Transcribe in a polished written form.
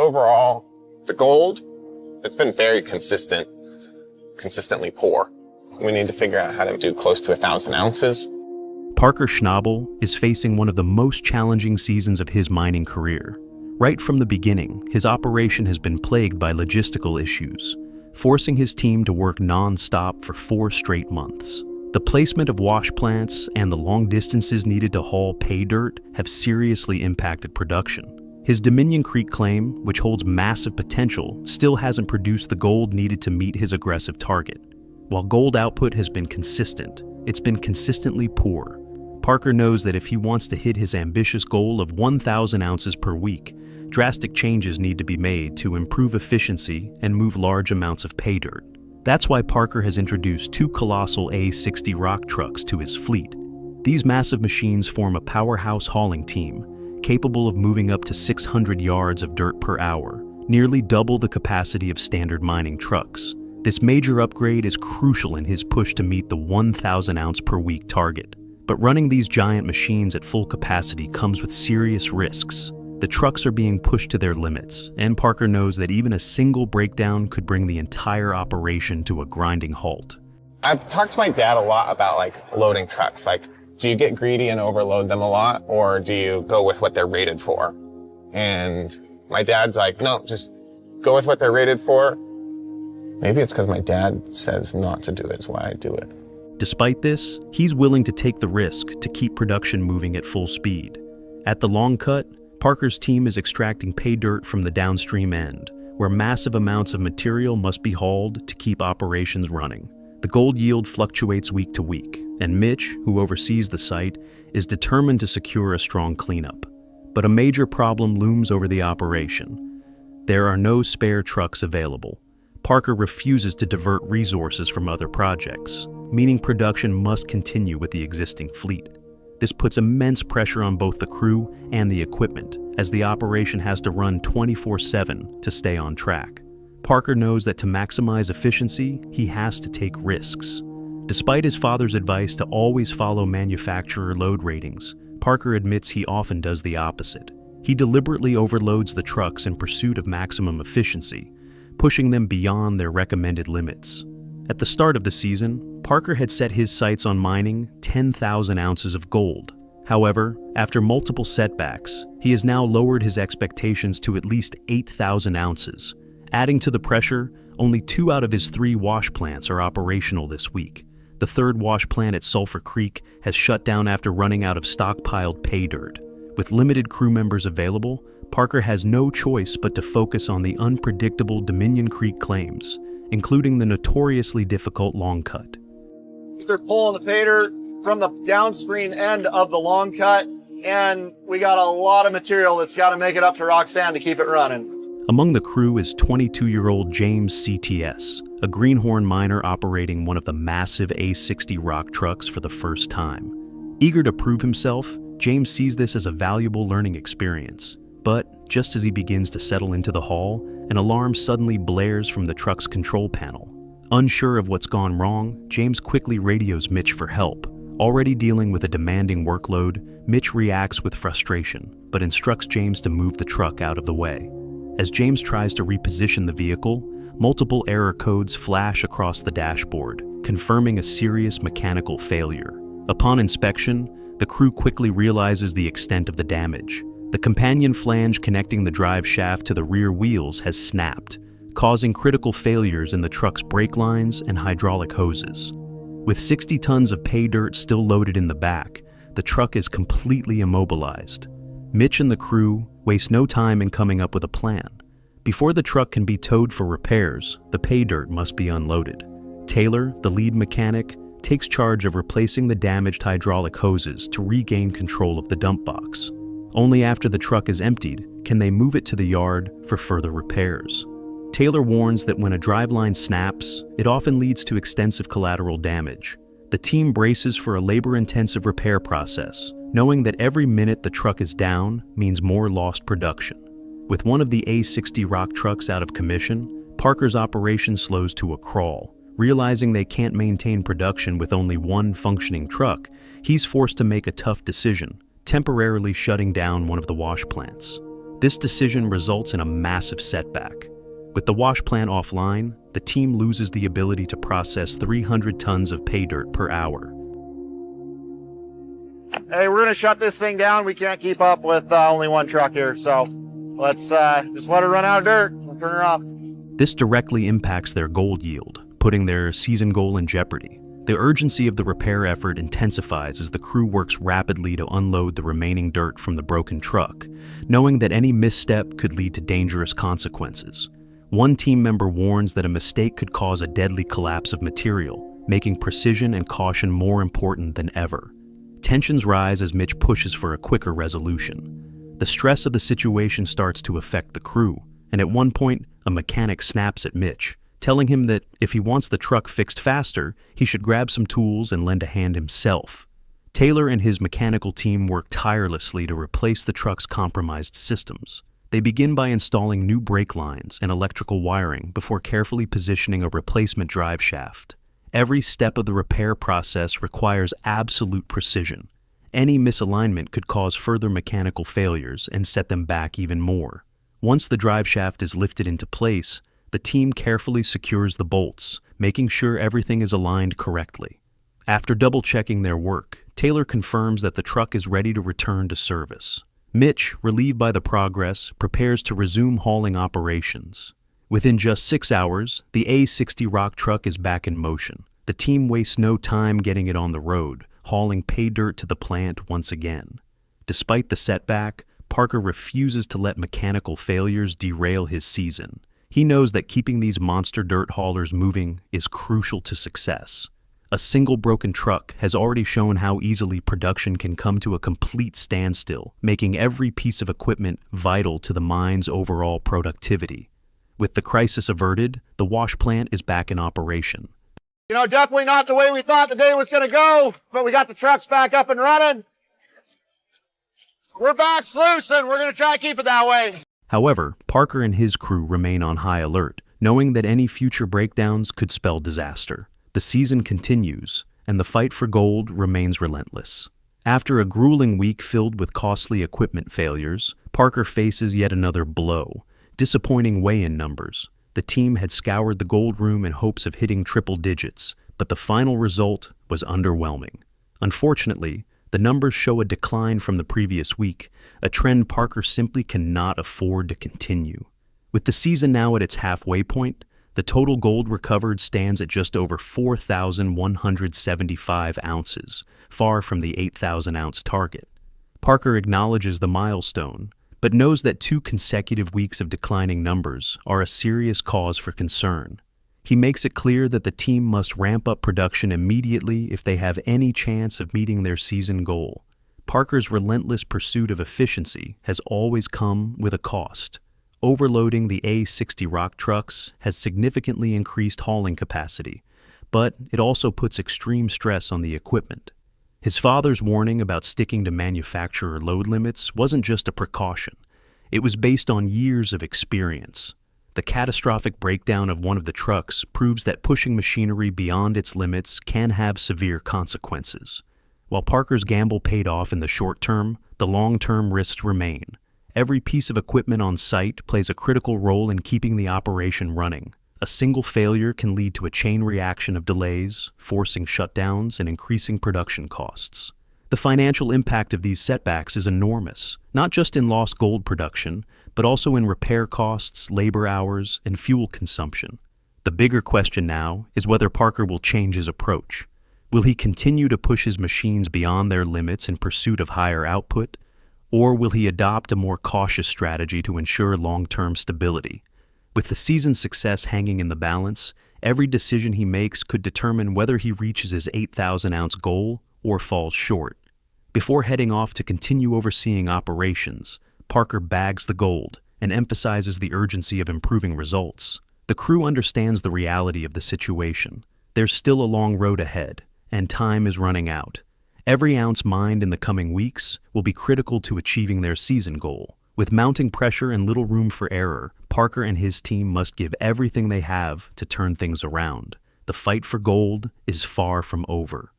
overall, the gold, it's been very consistently poor. We need to figure out how to do close to 1,000 ounces. Parker Schnabel is facing one of the most challenging seasons of his mining career. Right from the beginning, his operation has been plagued by logistical issues, forcing his team to work non-stop for 4 straight months. The placement of wash plants and the long distances needed to haul pay dirt have seriously impacted production. His Dominion Creek claim, which holds massive potential, still hasn't produced the gold needed to meet his aggressive target. While gold output has been consistent, it's been consistently poor. Parker knows that if he wants to hit his ambitious goal of 1,000 ounces per week, drastic changes need to be made to improve efficiency and move large amounts of pay dirt. That's why Parker has introduced 2 colossal A60 rock trucks to his fleet. These massive machines form a powerhouse hauling team, capable of moving up to 600 yards of dirt per hour, nearly double the capacity of standard mining trucks. This major upgrade is crucial in his push to meet the 1,000 ounce per week target. But running these giant machines at full capacity comes with serious risks. The trucks are being pushed to their limits, and Parker knows that even a single breakdown could bring the entire operation to a grinding halt. I've talked to my dad a lot about loading trucks. Do you get greedy and overload them a lot, or do you go with what they're rated for? And my dad's like, no, just go with what they're rated for. Maybe it's because my dad says not to do it, is why I do it. Despite this, he's willing to take the risk to keep production moving at full speed. At the long cut, Parker's team is extracting pay dirt from the downstream end, where massive amounts of material must be hauled to keep operations running. The gold yield fluctuates week to week, and Mitch, who oversees the site, is determined to secure a strong cleanup. But a major problem looms over the operation. There are no spare trucks available. Parker refuses to divert resources from other projects, meaning production must continue with the existing fleet. This puts immense pressure on both the crew and the equipment, as the operation has to run 24/7 to stay on track. Parker knows that to maximize efficiency, he has to take risks. Despite his father's advice to always follow manufacturer load ratings, Parker admits he often does the opposite. He deliberately overloads the trucks in pursuit of maximum efficiency, pushing them beyond their recommended limits. At the start of the season, Parker had set his sights on mining 10,000 ounces of gold. However, after multiple setbacks, he has now lowered his expectations to at least 8,000 ounces. Adding to the pressure, only 2 out of his 3 wash plants are operational this week. The 3rd wash plant at Sulphur Creek has shut down after running out of stockpiled pay dirt. With limited crew members available, Parker has no choice but to focus on the unpredictable Dominion Creek claims, including the notoriously difficult long cut. They're pulling the pay dirt from the downstream end of the long cut, and we got a lot of material that's got to make it up to Roxanne to keep it running. Among the crew is 22-year-old James CTS, a greenhorn miner operating one of the massive A60 rock trucks for the first time. Eager to prove himself, James sees this as a valuable learning experience. But just as he begins to settle into the haul, an alarm suddenly blares from the truck's control panel. Unsure of what's gone wrong, James quickly radios Mitch for help. Already dealing with a demanding workload, Mitch reacts with frustration, but instructs James to move the truck out of the way. As James tries to reposition the vehicle, multiple error codes flash across the dashboard, confirming a serious mechanical failure. Upon inspection, the crew quickly realizes the extent of the damage. The companion flange connecting the drive shaft to the rear wheels has snapped, causing critical failures in the truck's brake lines and hydraulic hoses. With 60 tons of pay dirt still loaded in the back, the truck is completely immobilized. Mitch and the crew waste no time in coming up with a plan. Before the truck can be towed for repairs, the pay dirt must be unloaded. Taylor, the lead mechanic, takes charge of replacing the damaged hydraulic hoses to regain control of the dump box. Only after the truck is emptied can they move it to the yard for further repairs. Taylor warns that when a driveline snaps, it often leads to extensive collateral damage. The team braces for a labor-intensive repair process, knowing that every minute the truck is down means more lost production. With one of the A60 rock trucks out of commission, Parker's operation slows to a crawl. Realizing they can't maintain production with only one functioning truck, he's forced to make a tough decision, temporarily shutting down one of the wash plants. This decision results in a massive setback. With the wash plant offline, the team loses the ability to process 300 tons of pay dirt per hour. Hey, we're gonna shut this thing down. We can't keep up with only one truck here, so let's just let her run out of dirt. We'll turn her off. This directly impacts their gold yield, putting their season goal in jeopardy. The urgency of the repair effort intensifies as the crew works rapidly to unload the remaining dirt from the broken truck, knowing that any misstep could lead to dangerous consequences. One team member warns that a mistake could cause a deadly collapse of material, making precision and caution more important than ever. Tensions rise as Mitch pushes for a quicker resolution. The stress of the situation starts to affect the crew, and at one point, a mechanic snaps at Mitch, telling him that if he wants the truck fixed faster, he should grab some tools and lend a hand himself. Taylor and his mechanical team work tirelessly to replace the truck's compromised systems. They begin by installing new brake lines and electrical wiring before carefully positioning a replacement drive shaft. Every step of the repair process requires absolute precision. Any misalignment could cause further mechanical failures and set them back even more. Once the drive shaft is lifted into place, the team carefully secures the bolts, making sure everything is aligned correctly. After double-checking their work, Taylor confirms that the truck is ready to return to service. Mitch, relieved by the progress, prepares to resume hauling operations. Within just 6 hours, the A60 rock truck is back in motion. The team wastes no time getting it on the road, hauling pay dirt to the plant once again. Despite the setback, Parker refuses to let mechanical failures derail his season. He knows that keeping these monster dirt haulers moving is crucial to success. A single broken truck has already shown how easily production can come to a complete standstill, making every piece of equipment vital to the mine's overall productivity. With the crisis averted, the wash plant is back in operation. You know, definitely not the way we thought the day was gonna go, but we got the trucks back up and running. We're back loose, and we're gonna try to keep it that way. However, Parker and his crew remain on high alert, knowing that any future breakdowns could spell disaster. The season continues, and the fight for gold remains relentless. After a grueling week filled with costly equipment failures, Parker faces yet another blow: disappointing weigh-in numbers. The team had scoured the gold room in hopes of hitting triple digits, but the final result was underwhelming. Unfortunately, the numbers show a decline from the previous week, a trend Parker simply cannot afford to continue. With the season now at its halfway point, the total gold recovered stands at just over 4,175 ounces, far from the 8,000-ounce target. Parker acknowledges the milestone, but knows that 2 consecutive weeks of declining numbers are a serious cause for concern. He makes it clear that the team must ramp up production immediately if they have any chance of meeting their season goal. Parker's relentless pursuit of efficiency has always come with a cost. Overloading the A60 rock trucks has significantly increased hauling capacity, but it also puts extreme stress on the equipment. His father's warning about sticking to manufacturer load limits wasn't just a precaution. It was based on years of experience. The catastrophic breakdown of one of the trucks proves that pushing machinery beyond its limits can have severe consequences. While Parker's gamble paid off in the short term, the long-term risks remain. Every piece of equipment on site plays a critical role in keeping the operation running. A single failure can lead to a chain reaction of delays, forcing shutdowns and increasing production costs. The financial impact of these setbacks is enormous, not just in lost gold production, but also in repair costs, labor hours, and fuel consumption. The bigger question now is whether Parker will change his approach. Will he continue to push his machines beyond their limits in pursuit of higher output? Or will he adopt a more cautious strategy to ensure long-term stability? With the season's success hanging in the balance, every decision he makes could determine whether he reaches his 8,000-ounce goal or falls short. Before heading off to continue overseeing operations, Parker bags the gold and emphasizes the urgency of improving results. The crew understands the reality of the situation. There's still a long road ahead, and time is running out. Every ounce mined in the coming weeks will be critical to achieving their season goal. With mounting pressure and little room for error, Parker and his team must give everything they have to turn things around. The fight for gold is far from over.